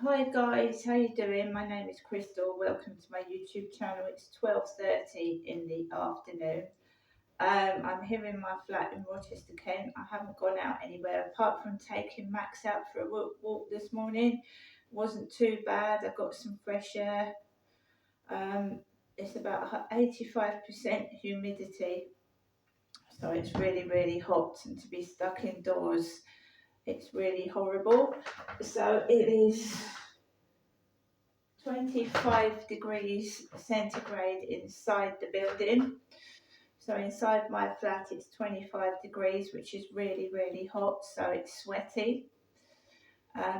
Hi guys, how you doing? My name is Crystal. Welcome to my YouTube channel. It's 12:30 in the afternoon. I'm here in my flat in Rochester, Kent. I haven't gone out anywhere apart from taking Max out for a walk this morning. Wasn't too bad. I got some fresh air. Um, it's about 85% humidity, so it's really hot, and to be stuck indoors, it's really horrible. So it is 25 degrees centigrade inside the building. So inside my flat it's 25 degrees, which is really hot, so it's sweaty.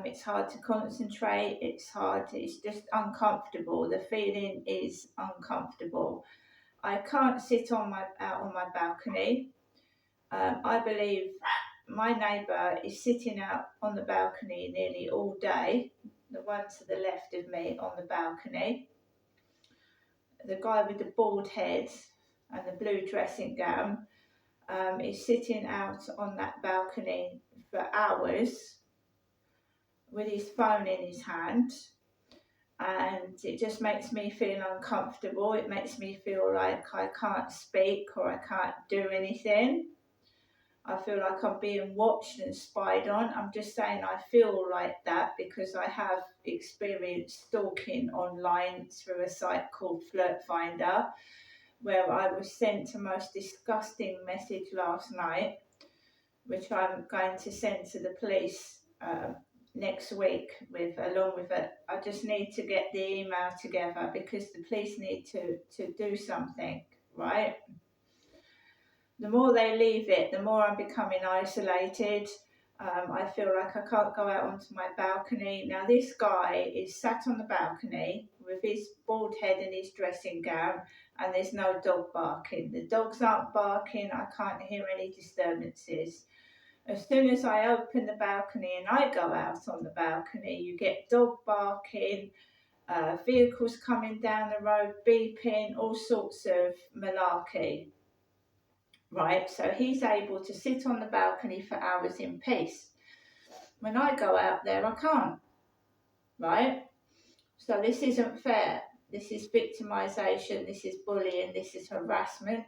It's hard to concentrate, it's just uncomfortable. The feeling is uncomfortable. I can't sit out on my balcony. I believe my neighbour is sitting out on the balcony nearly all day, the one to the left of me on the balcony. The guy with the bald head and the blue dressing gown is sitting out on that balcony for hours with his phone in his hand, and it just makes me feel uncomfortable. It makes me feel like I can't speak or I can't do anything. I feel like I'm being watched and spied on. I'm just saying I feel like that because I have experienced stalking online through a site called Flirt Finder, where I was sent a most disgusting message last night, which I'm going to send to the police next week. Along with it, I just need to get the email together because the police need to do something, right? The more they leave it, the more I'm becoming isolated. I feel like I can't go out onto my balcony. Now, this guy is sat on the balcony with his bald head and his dressing gown, and there's no dog barking. The dogs aren't barking, I can't hear any disturbances. As soon as I open the balcony and I go out on the balcony, you get dog barking, vehicles coming down the road, beeping, all sorts of malarkey. Right, so he's able to sit on the balcony for hours in peace. When I go out there, I can't, right? So this isn't fair. This is victimisation, this is bullying, this is harassment,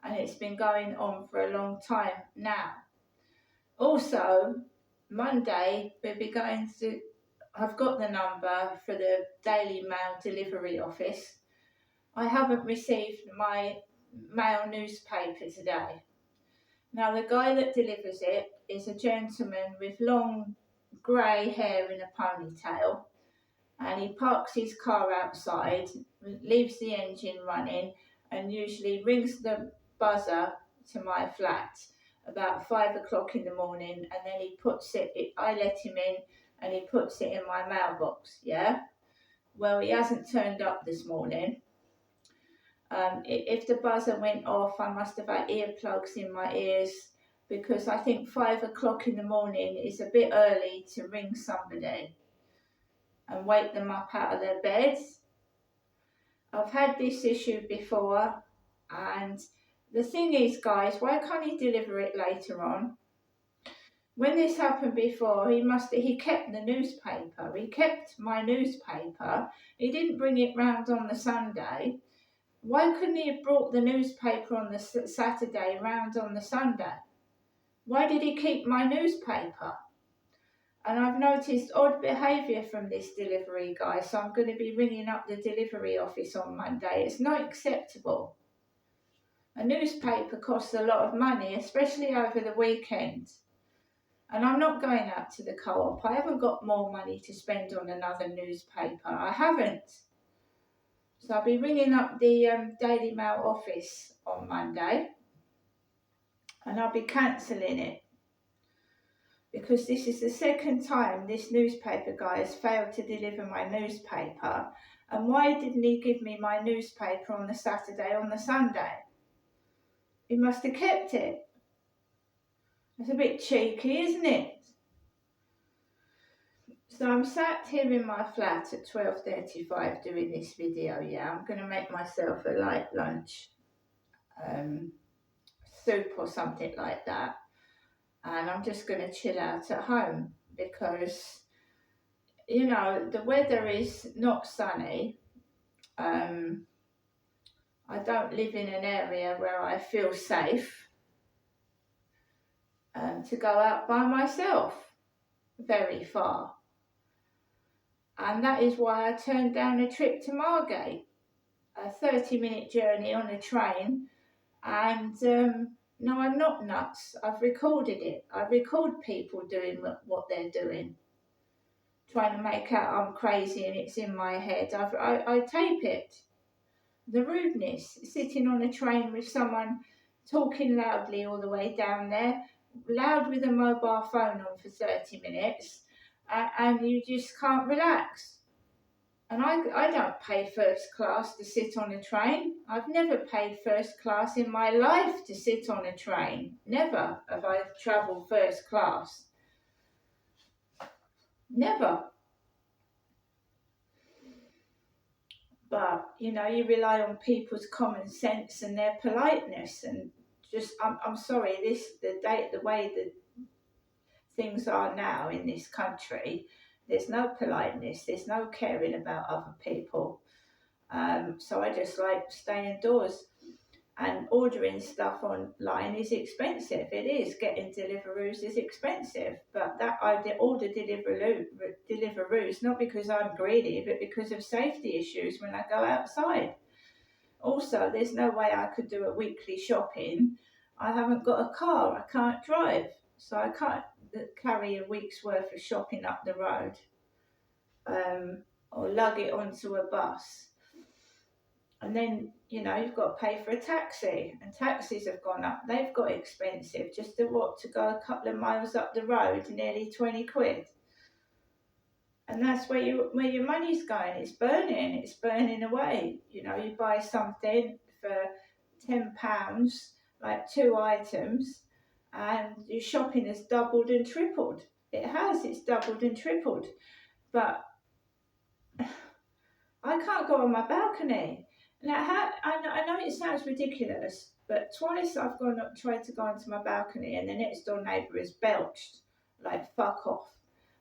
and it's been going on for a long time now. Also, Monday, we'll be going to, I've got the number for the Daily Mail delivery office. I haven't received my mail newspaper today. Now, the guy that delivers it is a gentleman with long grey hair in a ponytail, and he parks his car outside, leaves the engine running, and usually rings the buzzer to my flat about 5 o'clock in the morning, and then he puts it, I let him in, and he puts it in my mailbox, yeah? Well, he hasn't turned up this morning. If the buzzer went off, I must have had earplugs in my ears because I think 5 o'clock in the morning is a bit early to ring somebody and wake them up out of their beds. I've had this issue before, and the thing is, guys, why can't he deliver it later on? When this happened before, he kept the newspaper. He kept my newspaper. He didn't bring it round on the Sunday. Why couldn't he have brought the newspaper on the Saturday round on the Sunday? Why did he keep my newspaper? And I've noticed odd behaviour from this delivery guy, so I'm going to be ringing up the delivery office on Monday. It's not acceptable. A newspaper costs a lot of money, especially over the weekend. And I'm not going out to the co-op. I haven't got more money to spend on another newspaper. I haven't. So I'll be ringing up the Daily Mail office on Monday, and I'll be cancelling it because this is the second time this newspaper guy has failed to deliver my newspaper. And why didn't he give me my newspaper on the Saturday, on the Sunday? He must have kept it. It's a bit cheeky, isn't it? So I'm sat here in my flat at 12:35 doing this video, yeah. I'm going to make myself a light lunch, soup or something like that. And I'm just going to chill out at home because you know, the weather is not sunny. Um, I don't live in an area where I feel safe to go out by myself very far. And that is why I turned down a trip to Margate, a 30-minute journey on a train. And no, I'm not nuts. I've recorded it. I record people doing what they're doing, trying to make out I'm crazy and it's in my head. I tape it. The rudeness, sitting on a train with someone talking loudly all the way down there, loud with a mobile phone on for 30 minutes, and you just can't relax. And I don't pay first class to sit on a train. I've never paid first class in my life to sit on a train. Never have I travelled first class. Never. But, you know, you rely on people's common sense and their politeness. And just, I'm sorry, the way that things are now in this country, there's no politeness, there's no caring about other people. So I just like staying indoors. And ordering stuff online is expensive. It is. Getting Deliveroos is expensive. But that I order Deliveroos not because I'm greedy, but because of safety issues when I go outside. Also, there's no way I could do a weekly shopping. I haven't got a car. I can't drive, so I can't carry a week's worth of shopping up the road, or lug it onto a bus. And then, you know, you've got to pay for a taxi, and taxis have gone up. They've got expensive. Just to go a couple of miles up the road, nearly 20 quid. And that's where your money's going. It's burning away. You know, you buy something for £10, like 2 items, and your shopping has doubled and tripled. It's doubled and tripled. But I can't go on my balcony. Now, I know it sounds ridiculous, but twice I've tried to go onto my balcony, and the next door neighbour has belched, like, fuck off.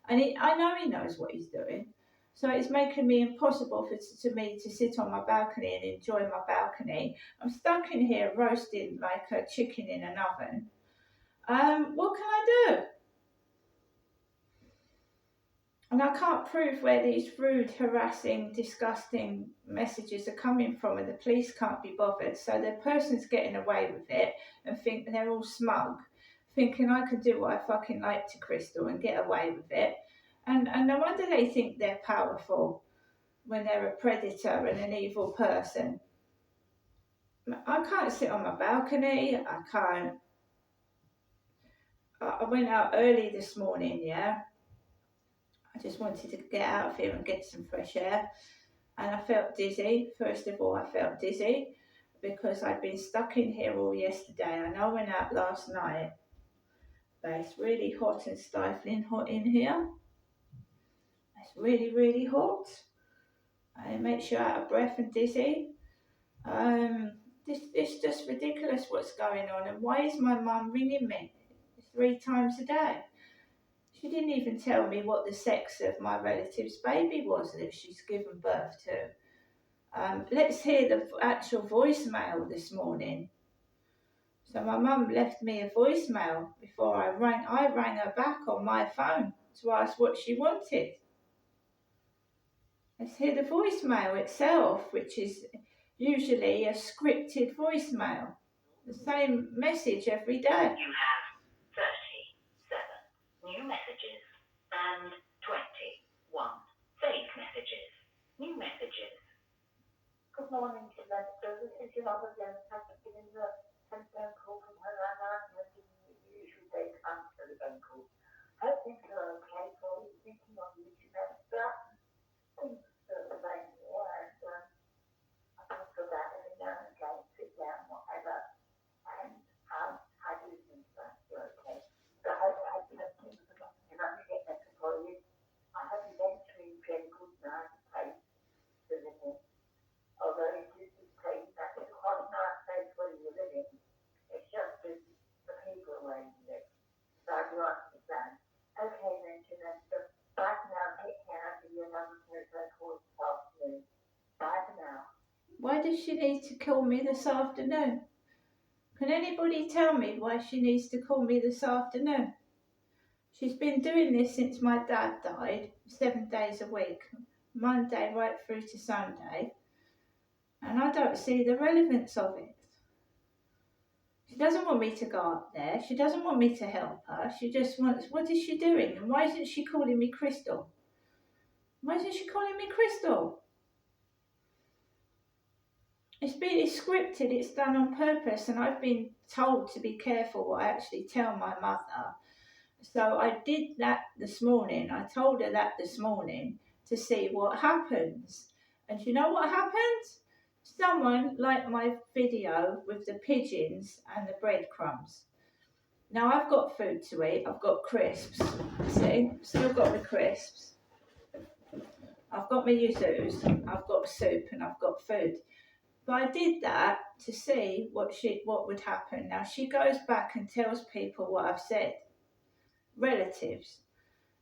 And I know he knows what he's doing. So it's making me impossible to me to sit on my balcony and enjoy my balcony. I'm stuck in here roasting like a chicken in an oven. What can I do? And I can't prove where these rude, harassing, disgusting messages are coming from, and the police can't be bothered. So the person's getting away with it and think they're all smug, thinking I can do what I fucking like to Crystal and get away with it. And no wonder they think they're powerful when they're a predator and an evil person. I can't sit on my balcony. I can't. I went out early this morning, yeah. I just wanted to get out of here and get some fresh air. And I felt dizzy. First of all, I felt dizzy because I'd been stuck in here all yesterday. I know I went out last night, but it's really hot and stifling hot in here. It's really, really hot. And it makes you out of breath and dizzy. It's just ridiculous what's going on. And why is my mum ringing me 3 times a day? She didn't even tell me what the sex of my relative's baby was that she's given birth to. Let's hear the actual voicemail this morning. So my mum left me a voicemail before I rang her back on my phone to ask what she wanted. Let's hear the voicemail itself, which is usually a scripted voicemail. The same message every day. You have 37 new messages and 21 saved messages. New messages. Good morning, Sylvester. This is your mother, Jen. I've been in the telephone call from her and I'm giving you the usual date and telephone call. Hope things are okay for you. Thinking of you, Sylvester. Things are the same here, and I feel for that every now and again. Sit down, whatever. And I do think that you're okay. So I hope you don't think of nothing and I'm going to get better for you. I hope eventually you get a good night's place to live in. Although you do this place, that is quite a nice place for does she need to call me this afternoon? Can anybody tell me why she needs to call me this afternoon? She's been doing this since my dad died, 7 days a week, Monday right through to Sunday, and I don't see the relevance of it. She doesn't want me to go up there. She doesn't want me to help her. She just wants, what is she doing? And why isn't she calling me Crystal? Why isn't she calling me Crystal? It's scripted, it's done on purpose, and I've been told to be careful what I actually tell my mother. So I did that this morning. I told her that this morning to see what happens. And you know what happened? Someone liked my video with the pigeons and the breadcrumbs. Now I've got food to eat. I've got crisps. See, still got the crisps. I've got my yuzus. I've got soup and I've got food. But I did that to see what would happen. Now she goes back and tells people what I've said, relatives,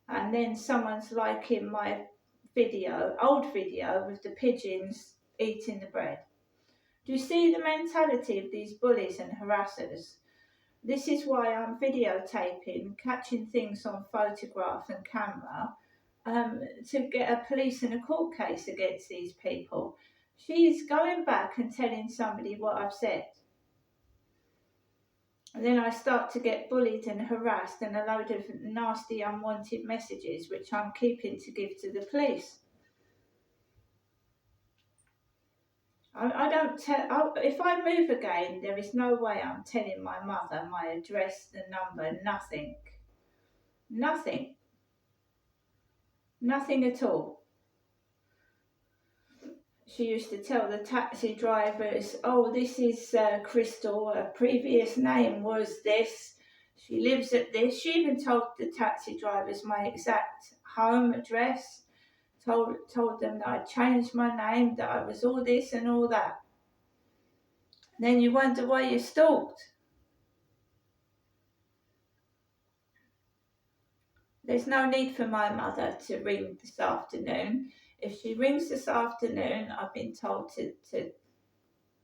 and then someone's liking my video, old video with the pigeons eating the bread. Do you see the mentality of these bullies and harassers? This is why I'm videotaping, catching things on photograph and camera, to get a police and a court case against these people. She's going back and telling somebody what I've said. And then I start to get bullied and harassed and a load of nasty, unwanted messages, which I'm keeping to give to the police. I don't tell. If I move again, there is no way I'm telling my mother my address, the number, nothing. Nothing. Nothing at all. She used to tell the taxi drivers, oh, this is Crystal, her previous name was this, she lives at this. She even told the taxi drivers my exact home address, told them that I'd changed my name, that I was all this and all that. And then you wonder why you're stalked. There's no need for my mother to ring this afternoon. If she rings this afternoon, I've been told to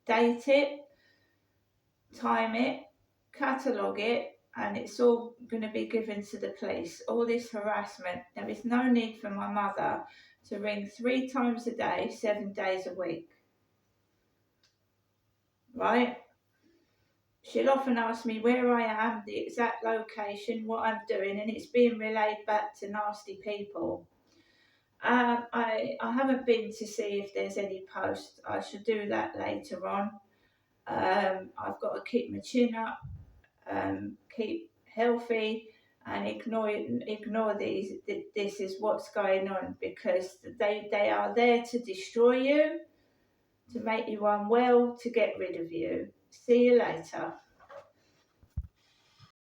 date it, time it, catalogue it, and it's all going to be given to the police. All this harassment, there is no need for my mother to ring 3 times a day, 7 days a week. Right? She'll often ask me where I am, the exact location, what I'm doing, and it's being relayed back to nasty people. I haven't been to see if there's any posts. I should do that later on. I've got to keep my chin up, keep healthy, and ignore these. This is what's going on, because they are there to destroy you, to make you unwell, to get rid of you. See you later.